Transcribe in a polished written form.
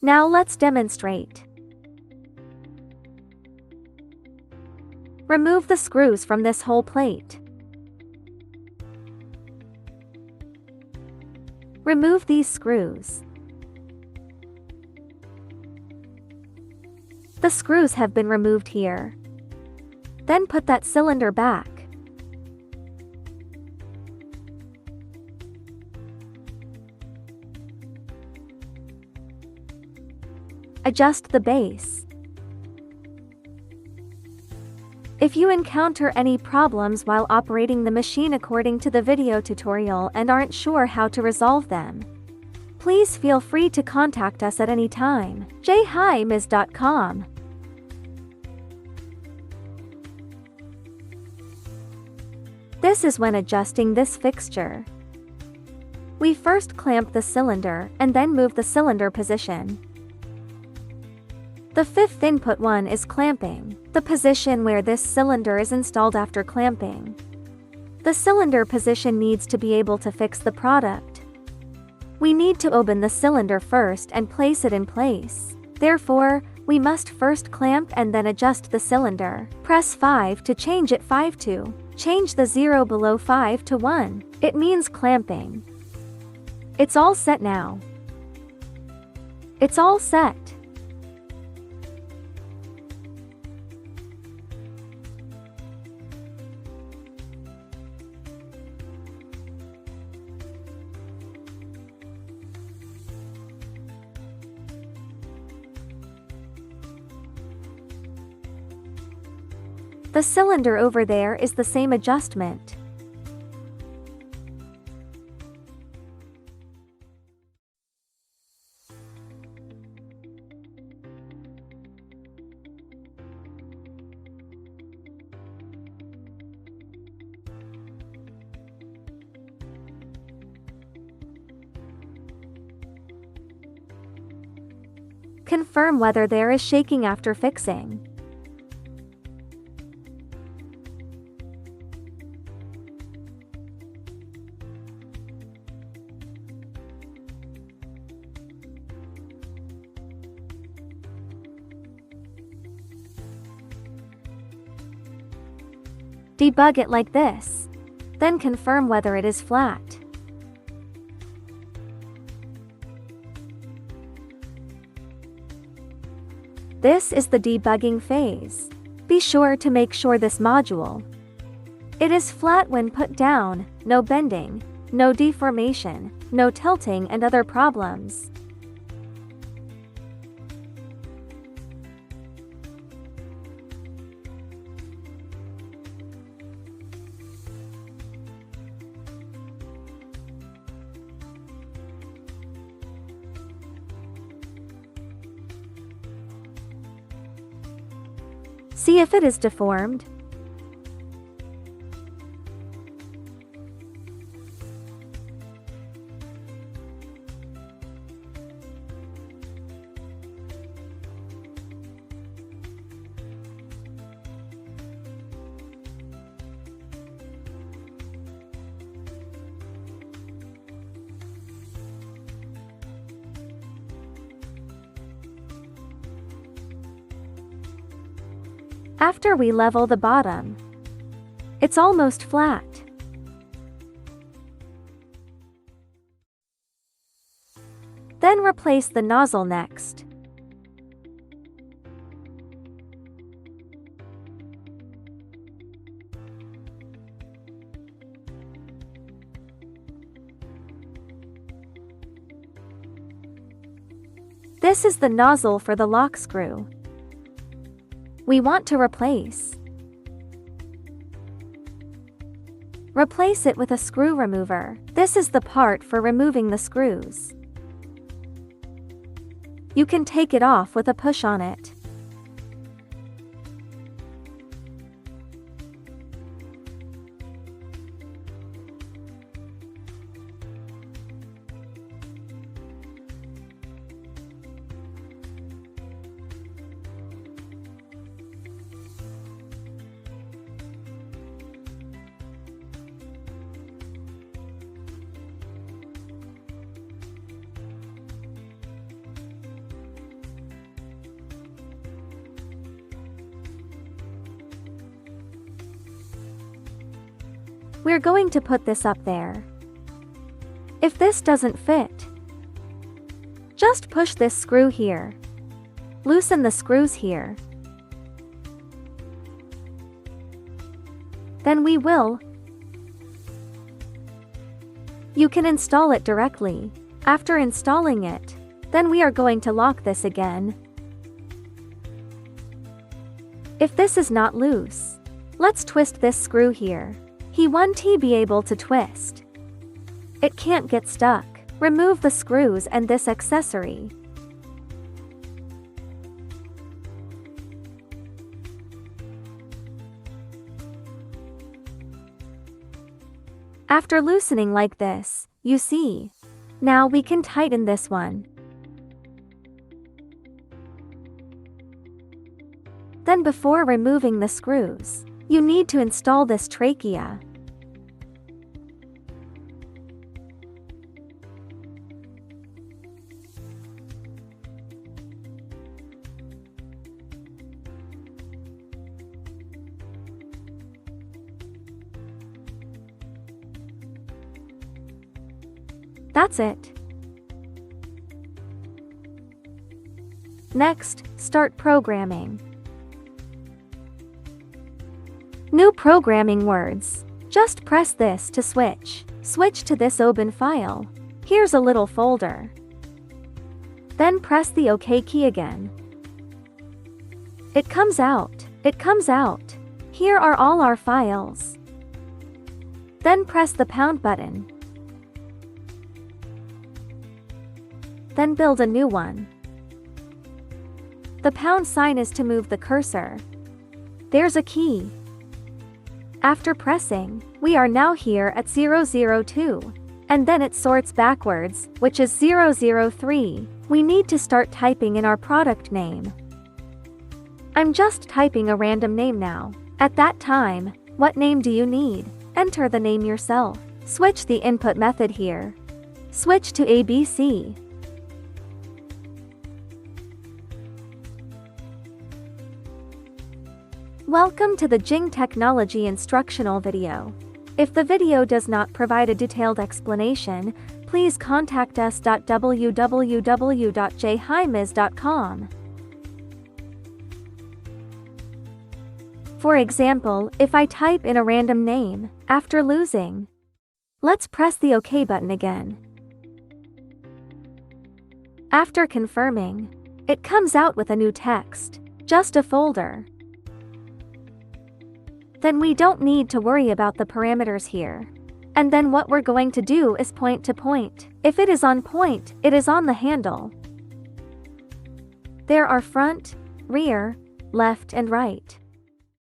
Now let's demonstrate. Remove the screws from this whole plate. Remove these screws. The screws have been removed here. Then put that cylinder back. Adjust the base. If you encounter any problems while operating the machine according to the video tutorial and aren't sure how to resolve them, please feel free to contact us at any time. jhims.com. This is when adjusting this fixture. We first clamp the cylinder and then move the cylinder position. The fifth input one is clamping, the position where this cylinder is installed after clamping. The cylinder position needs to be able to fix the product. We need to open the cylinder first and place it in place. Therefore, we must first clamp and then adjust the cylinder. Press 5 to change it 5 to. Change the 0 below 5 to 1. It means clamping. It's all set now. It's all set. The cylinder over there is the same adjustment. Confirm whether there is shaking after fixing. Debug it like this. Then confirm whether it is flat. This is the debugging phase. Be sure to make sure this module. It is flat when put down, no bending, no deformation, no tilting and other problems. See if it is deformed. After we level the bottom, it's almost flat. Then replace the nozzle next. This is the nozzle for the lock screw. We want to replace it with a screw remover. This is the part for removing the screws. You can take it off with a push on it. We're going to put this up there. If this doesn't fit, just push this screw here. Loosen the screws here. Then you can install it directly. After installing it, then we are going to lock this again. If this is not loose, let's twist this screw here. He won't be able to twist. It can't get stuck. Remove the screws and this accessory. After loosening like this, you see. Now we can tighten this one. Then before removing the screws, you need to install this trachea. That's it. Next, start programming. New programming words. Just press this to switch. Switch to this open file. Here's a little folder. Then press the OK key again. It comes out. Here are all our files. Then press the pound button. Then build a new one. The pound sign is to move the cursor. There's a key. After pressing, we are now here at 002. And then it sorts backwards, which is 003. We need to start typing in our product name. I'm just typing a random name now. At that time, what name do you need? Enter the name yourself. Switch the input method here. Switch to ABC. Welcome to the Jing Technology instructional video. If the video does not provide a detailed explanation, please contact us. www.jhighmiz.com. For example, if I type in a random name, after losing, let's press the OK button again. After confirming, it comes out with a new text, just a folder. Then we don't need to worry about the parameters here. And then what we're going to do is point to point. If it is on point, it is on the handle. There are front, rear, left and right.